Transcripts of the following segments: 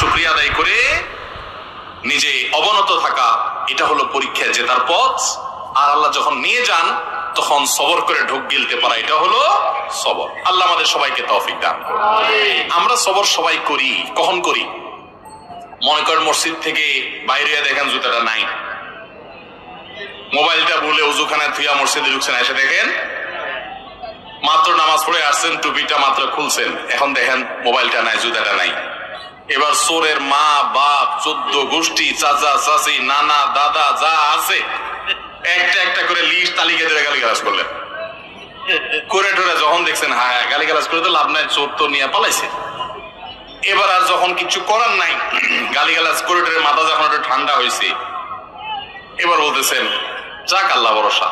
শুকরিয়া আদায় করে নিজে অবনত থাকা, এটা হলো পরীক্ষায় জেতার পথ। আর আল্লাহ যখন নিয়ে যান তখন সবর করে ঢোক গিলতে পারা, এটা হলো সবর। আল্লাহ আমাদের সবাইকে তৌফিক দান করুন। আমরা সবর সবাই করি, কখন করি? মনে করেন মসজিদ থেকে বাইরে দেখেন জুতাটা নাই, মোবাইলটা ভুলে উজুখানায় থুইয়া মসজিদে ঢুকছেন, এসে দেখেন মাত্র নামাজ পড়ে আসছেন, টুপিটা মাত্র খুলছেন, এখন দেখেন মোবাইলটা নাই, জুতাটা নাই। এবার চোরের মা বাপ 14 গোষ্ঠী, চাচা চাচি, নানা দাদা যা আছে একটা একটা করে লিস্ট তালিকা ধরে গালিগালাজ করলেন। করে টোরে যখন দেখছেন হ্যাঁ গালিগালাজ করে তো লাভ নাই, চোর তো নিয়ে পালাইছে। এবার আর যখন কিছু করার নাই, গালিগালাজ করে টোরে মাথা যখন একটু ঠান্ডা হয়েছে, এবার বলতেছেন যাক আল্লাহ ভরসা,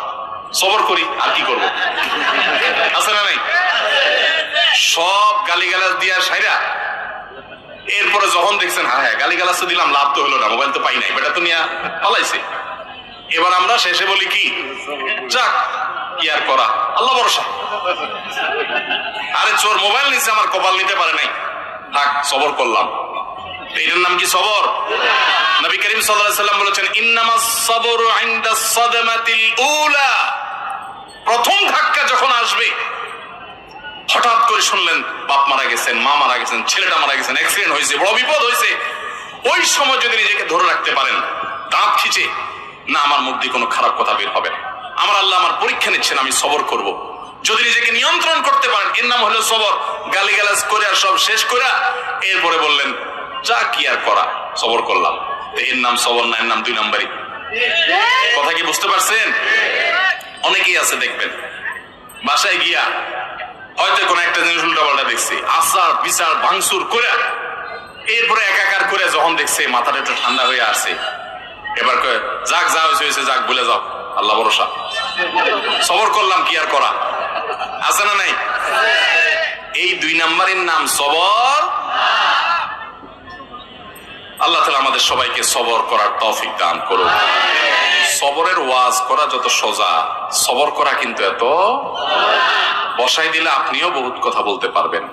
সবর করি, আর কি করবো, আছে না নাই? সব গালিগালাজ দিয়া সাইরা এরপরে যখন দেখছেন হ্যাঁ হ্যাঁ গালিগালাজ তো দিলাম, লাভ তো হলো না, মোবাইল তো পাই নাই, বেটা তো নিয়ে পালাইছে। এবার আমরা শেষে বলি কি, যাক কি আর করা, আল্লাহ ভরসা। আরে চোর মোবাইল নিচ্ছে, আমার কপাল নিতে পারে নাই, থাক সবর করলাম। এটার নাম কি সবর? নবী করিম সাল্লাল্লাহু আলাইহি ওয়াসাল্লাম বলেছেন ইন্নামাস সাবরু ইনদা সাদমাতিল উলা, প্রথম ধাক্কা যখন আসবে, হঠাৎ করে শুনলেন বাপ মারা গেছেন, মা মারা গেছেন, ছেলেটা মারা গেছেন, অ্যাক্সিডেন্ট হয়েছে, বড় বিপদ হয়েছে, ওই সময় যদি নিজেকে ধরে রাখতে পারেন, দাঁত খিচে না আমার মুখ দিয়ে কোনো খারাপ কথা বের হবে না, আমার আল্লাহ আমার পরীক্ষা নিচ্ছেন, আমি সবর করব। যদি নিজেকে নিয়ন্ত্রণ করতে পারেন, এর নাম হলো সবর। গালিগালাজ করে আর সব শেষ করে এরপরে বললেন যা কি আর করা, সবর করলাম, এর নাম সবর না, এর নাম 2 নম্বরই। কথা কি বুঝতে পারছেন? অনেকেই আছে দেখবেন বাসায় গিয়া হয়তো কোন একটা জিনিস উল্টাপাল্টা দেখছে, আচার বিচার ভাঙচুর করে এরপরে একাকার করে যখন দেখছে মাথাটা একটু ঠান্ডা হয়ে আসছে, এবার কয়ে যাক যা হয়েছে যাক, বলে যাও, আল্লাহ ভরসা, সবর করলাম, কি আর করা, আছে না নাই? এই 2 নম্বরের নাম সবর। আল্লাহ তাআলা আমাদের সবাইকে সবর করার তৌফিক দান করুন। সবরের ওয়াজ করা যত সোজা, সবর করা কিন্তু এত, বসাই দিলে আপনিও বহুত কথা বলতে পারবেন,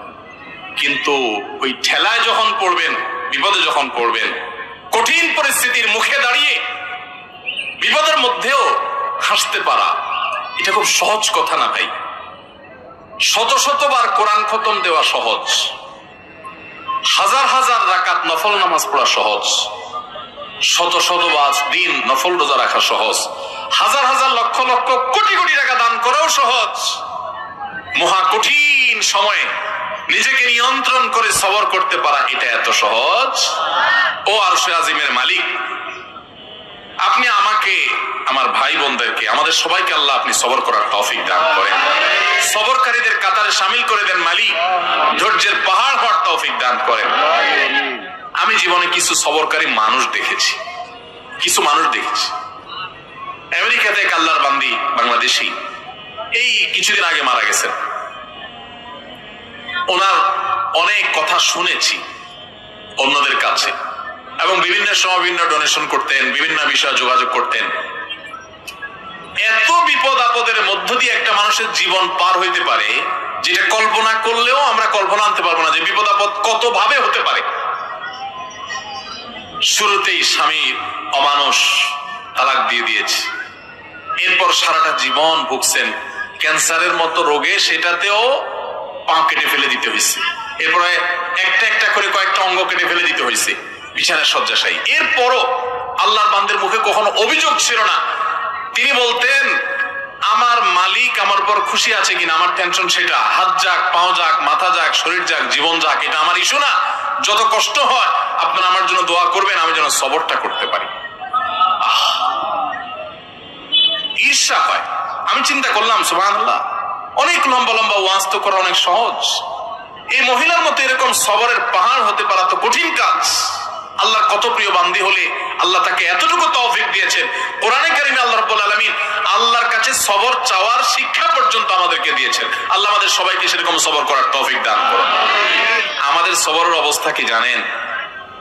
কিন্তু ওই ঠেলায় যখন পড়বেন, বিপদে যখন পড়বেন, কঠিন পরিস্থিতির মুখে দাঁড়িয়ে বিপদের মধ্যেও হাসতে পারা, এটা খুব সহজ কথা না ভাই। শত শতবার কোরআন খতম দেওয়া সহজ, হাজার হাজার রাকাত নফল নামাজ পড়া সহজ, শত শতবার দিন নফল রোজা রাখা সহজ, হাজার হাজার লক্ষ লক্ষ কোটি কোটি টাকা দান করাও সহজ। মহা কঠিন সময়ে নিজেকে নিয়ন্ত্রণ করে সবর করতে পারা, এটা এত সহজ। ও আরশে আজিমের মালিক, আপনি আমাকে, আমার ভাই বোনদেরকে, আমাদের সবাইকে আল্লাহ আপনি সবর করার তৌফিক দান করেন, সবরকারীদের কাতারে শামিল করে দেন মালিক, ধৈর্যের পাহাড় হওয়ার তৌফিক দান করেন। আমি জীবনে কিছু সবরকারী মানুষ দেখেছি, কিছু মানুষ দেখেছি। আমেরিকাতে এক আল্লাহর বান্দি বাংলাদেশি এই কিছুদিন আগে মারা গেছেন। ওনার অনেক কথা শুনেছি অন্যদের কাছে, এবং বিভিন্ন সময় বিভিন্ন ডোনেশন করতেন, বিভিন্ন বিষয়ে যোগাযোগ করতেন। এত বিপদ আপদের মধ্য দিয়ে একটা মানুষের জীবন পার হইতে পারে, যেটা কল্পনা করলেও আমরা কল্পনা আনতে পারবো না যে বিপদ আপদ কত ভাবে হতে পারে। শুরুতেই স্বামীর অমানুষ, তালাক দিয়ে দিয়েছে, এরপর সারাটা জীবন ভুগছেন ক্যান্সারের মতো রোগে, সেটাতেও পা কেটে ফেলে দিতে হয়েছে, এরপরে একটা একটা করে কয়েকটা অঙ্গ কেটে ফেলে দিতে হয়েছে, বিছানার শয্যাশায়ী। এরপরও আল্লাহর বান্দের মুখে কখনো অভিযোগ ছিল না। তিনি বলতেন আমার মালিক আমার উপর খুশি আছে কিনা, আমার টেনশন সেটা, হাত যাক, পাও যাক, মাথা যাক, শরীর যাক, জীবন যাক, এটা আমার ইস্যু না। যত কষ্ট হয় আপনারা আমার জন্য দোয়া করবেন, আমি যেন সবরটা করতে পারি। ঈর্ষা হয়। আমি চিন্তা করলাম সুবহানাল্লাহ, অনেক লম্বা লম্বা ওয়াজ তো করা অনেক সহজ, এই মহিলার মতো এরকম সবরের পাহাড় হতে পারা তো কঠিন কাজ। আল্লাহর কত প্রিয় বান্দি হলে আল্লাহ তাকে এতটুকু তৌফিক দিয়েছেন। কোরআনে কারিমে আল্লাহ রাব্বুল আলামিন আল্লাহর কাছে সবর চাওয়ার শিক্ষা পর্যন্ত আমাদেরকে দিয়েছেন। আল্লাহ আমাদের সবাইকে সেরকম সবর করার তৌফিক দান করুন। আমাদের সবরের অবস্থা কি জানেন?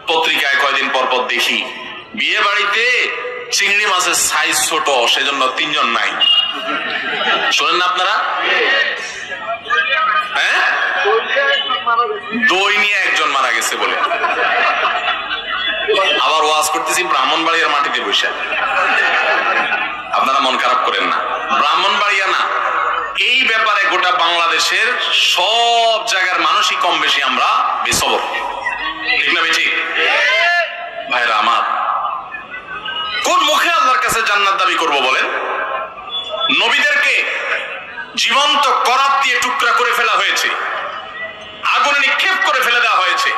পত্রিকায় কয়দিন পর পর দেখি বিয়ে বাড়িতে চিংড়ি মাছের সাইজ ছোট, সেজন্য 3 জন নাই। শোনেন না আপনারা? হ্যাঁ, দই নিয়ে একজন মারা গেছে বলে। করতেছি ব্রাহ্মণবাড়িয়ার মাটিতে বসে। আপনারা মন খারাপ করেন না, ব্রাহ্মণবাড়িয়া না, এই ব্যাপারে গোটা বাংলাদেশের সব জায়গার মানুষই কম বেশি আমরা বেসবর, ঠিক না বেঠিক? ভাইরা আমার, কোন মুখে আল্লাহর কাছে জান্নাত দাবি করব বলেন? নবীদেরকে জীবন্ত করাত দিয়ে টুকরা করে ফেলা হয়েছে, আগুনে নিক্ষেপ করে ফেলে দেওয়া হয়েছে,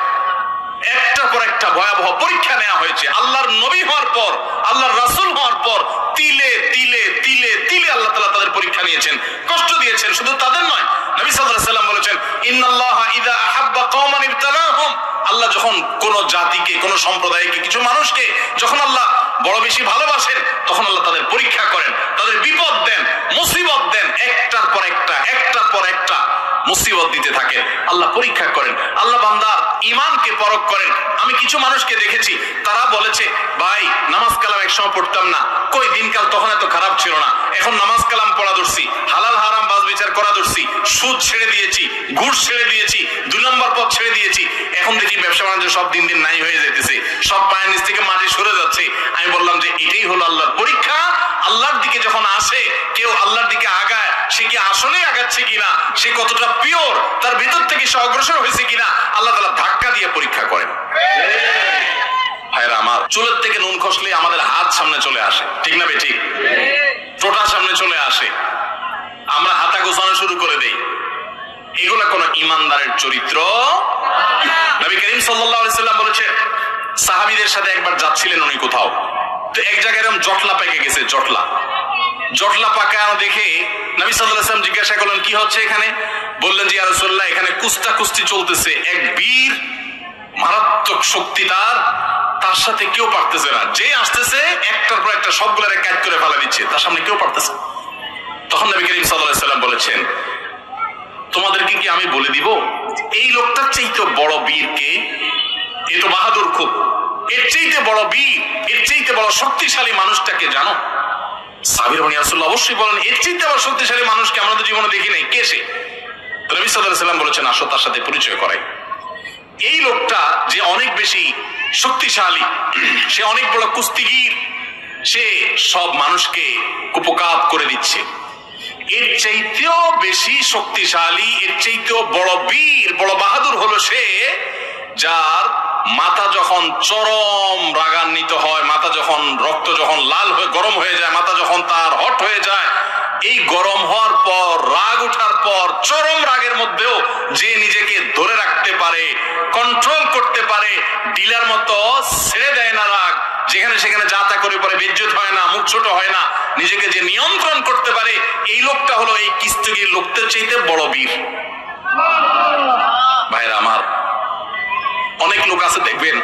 একটার পর একটা ভয়াবহ পরীক্ষা নেওয়া হয়েছে। আল্লাহর নবী হওয়ার পর, আল্লাহর রাসূল হওয়ার পর তিলে তিলে তিলে তিলে আল্লাহ তাআলা তাদের পরীক্ষা নিয়েছেন, কষ্ট দিয়েছেন। শুধু তাদের নয়, নবী সাল্লাল্লাহু আলাইহি ওয়াসাল্লাম বলেছেন, ইন্নাল্লাহা ইযা আহাব্বা কওমান ইবতালাহুম, আল্লাহ যখন কোন জাতিকে, কোন সম্প্রদায়কে, কিছু মানুষকে যখন আল্লাহ বড় বেশি ভালোবাসেন, তখন আল্লাহ তাদের পরীক্ষা করেন, তাদের বিপদ দেন, মুসিবত দেন, একটার পর একটা, একটার পর একটা মুসিবত দিতে থাকেন, আল্লাহ পরীক্ষা করেন। আল্লাহ বান্দার ঈমানকে পরখ করেন। আমি কিছু মানুষকে দেখেছি, তারা বলেছে, ভাই নামাজ কালাম একসময় পড়তাম না, কই দিনকাল তখন এত খারাপ ছিল না, এখন নামাজ কালাম পড়া ধরছি, হালাল হারাম বাজ বিচার করা ধরছি, সুদ ছেড়ে দিয়েছি, ঘুষ ছেড়ে দিয়েছি, 2 নম্বর পথ ছেড়ে দিয়েছি, এখন দেখি ব্যবসা বাণিজ্য সব দিন দিন নাই হয়ে যেতেছে, সব পায়ের নিচ থেকে মাটি সরে যাচ্ছে। আমি বললাম যে এটাই হলো আল্লাহর পরীক্ষা। আল্লাহর দিকে যখন আসে কেউ, আল্লাহর দিকে আগায়, সে কি আসলেই আগাচ্ছে কিনা, সে কতটা পিওর, তার ভিতর থেকে সে অগ্রসর হয়েছে কিনা, আল্লাহ তাআলা ধাক্কা দিয়ে পরীক্ষা করেন। ভাইরা আমার, চুলের থেকে নুন খসলে আমাদের হাত সামনে চলে আসে, ঠিক না বেঠিক? টোটা সামনে চলে আসে, আমরা হাতা গোছানো শুরু করে দেই। এগুলা কোন ইমানদারের চরিত্র। নবী করিম সাল্লাল্লাহু আলাইহি সাল্লাম বলেছে, সাহাবীদের সাথে একবার যাচ্ছিলেন উনি কোথাও, তো এক জায়গায় এরকম জটলা পেকে গেছে, জটলা পাকানো দেখে নবী সাল্লাল্লাহু আলাইহি ওয়াসাল্লাম জিজ্ঞাসা করলেন, কি হচ্ছে এখানে? বললেন যে, ইয়া রাসূলুল্লাহ, এখানে কুস্তি চলতেছে, এক বীর মারাত্মক শক্তি, তার সাথে কেউ পারতেছে না, যে আসতেছে একটার পর একটা সবগুলোরে কাট করে ফেলা দিচ্ছে, তার সামনে কেউ পারতেছে। তখন নবী করিম সাল্লাল্লাহু আলাইহি ওয়াসাল্লাম বলেছেন, তোমাদেরকে কি আমি বলে দিব এই লোকটার চাইতে বড় বীর কে? এ তো বাহাদুর খুব, এর চাইতে বড় বীর, এর চাইতে বড় শক্তিশালী মানুষটাকে জানো? সাহাবীরা বলেন, ইয়া রাসূলুল্লাহ, অবশ্যই বলেন, এর চাইতে আবার শক্তিশালী মানুষকে আমরা তো জীবনে দেখি নাই, কে সে? নবী সাল্লাল্লাহু আলাইহি ওয়াসাল্লাম বলেছেন, আসো তার সাথে পরিচয় করাই। এই লোকটা যে অনেক বেশি শক্তিশালী, সে অনেক বড় কুস্তিগীর, সে সব মানুষকে কুপকাত করে দিচ্ছে। এর চাইতেও বেশি শক্তিশালী, এর চাইতেও বড় বীর, বড় বাহাদুর হলো সে, যার মাথা যখন চরম রাগান্বিত হয়, মাথা যখন রক্ত যখন লাল হয়ে গরম হয়ে যায়, মাথা যখন তার হট হয়ে যায়, এই গরম হওয়ার পর, রাগ উঠার পর, চরম রাগের মধ্যেও যে নিজেকে ধরে রাখতে পারে, কন্ট্রোল করতে পারে, ডিলার মতো ছেড়ে দেয় না রাগ, যেখানে সেখানে যা তা করে পরে বেজ্জত হয় না, মুখ ছোট হয় না, নিজেকে যে নিয়ন্ত্রণ করতে পারে, এই লোকটা হলো এই কুস্তিগীর লোকদের চাইতে বড় বীর। ভাইরা আমার, অনেক লোক আছে দেখবেন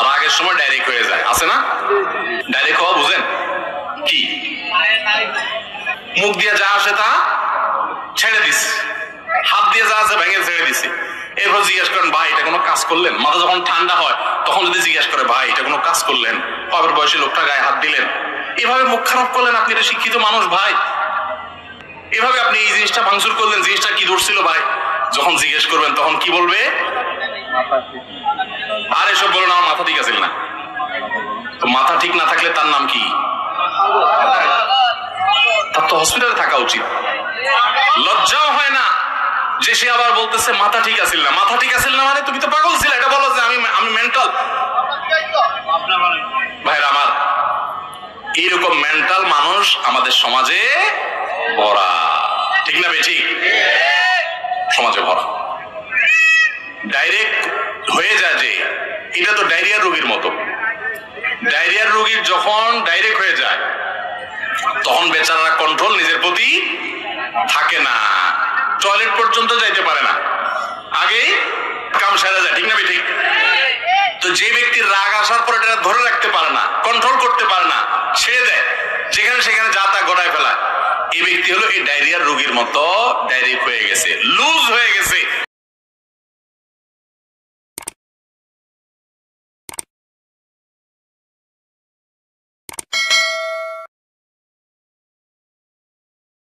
রাগের সময় ডাইরেক্ট হয়ে যায়, আছে না? ডাইরেক্ট হওয়া বুঝেন কি? মুখ দিয়ে যা আসে তা ছেড়ে দিছে, হাত দিয়ে যা আছে ভেঙে ছেড়ে দিছে। এরপর জিজ্ঞেস করেন, ভাই এটা কোনো কাজ করলেন? মাথা যখন ঠান্ডা হয় তখন যদি জিজ্ঞেস করে, ভাই এটা কোনো কাজ করলেন? বাবার বয়সী লোকটা গায়ে হাত দিলেন, এভাবে মুখ খারাপ করলেন, আপনি এটা শিক্ষিত মানুষ ভাই, এভাবে আপনি এই জিনিসটা ভাঙচুর করলেন, জিনিসটা কি ধরছিল ভাই? যখন জিজ্ঞেস করবেন তখন কি বলবে? আর এসব বলুন, আমার মাথা ঠিক আছে না। তো মাথা ঠিক না থাকলে তার নাম কি? তার তো হসপিটালে থাকা উচিত। লজ্জাও হয় না যে সে আবার বলতেছে মাথা ঠিক আছিল না। মাথা ঠিক আছিল না মানে তুমি তো পাগল ছিলে, এটা বলো যে আমি মেন্টাল। ভাইরা আমার, এইরকম মেন্টাল মানুষ আমাদের সমাজে ভরা, ঠিক না বেঠি? সমাজে ভরা। ডাইরেক্ট হয়ে যায় যে এটা তো ডায়রিয়ার রোগীর মতো। ডায়রিয়ার রোগীর যখন ডাইরেক্ট হয়ে যায় তখন বেচারারা কন্ট্রোল নিজের প্রতি থাকে না, টয়লেট পর্যন্ত যাইতে পারে না, আগেই কাম সেরে যায়, ঠিক না বেঠিক? তো যে ব্যক্তির রাগ আসার পর এটা ধরে রাখতে পারে না, কন্ট্রোল করতে পারে না, ছেড়ে দেয়, যেখানে সেখানে যা তা গড়ায় ফেলায়, এই ব্যক্তি হলো এই ডায়রিয়ার রোগীর মতো ডাইরেক্ট হয়ে গেছে, লুজ হয়ে গেছে।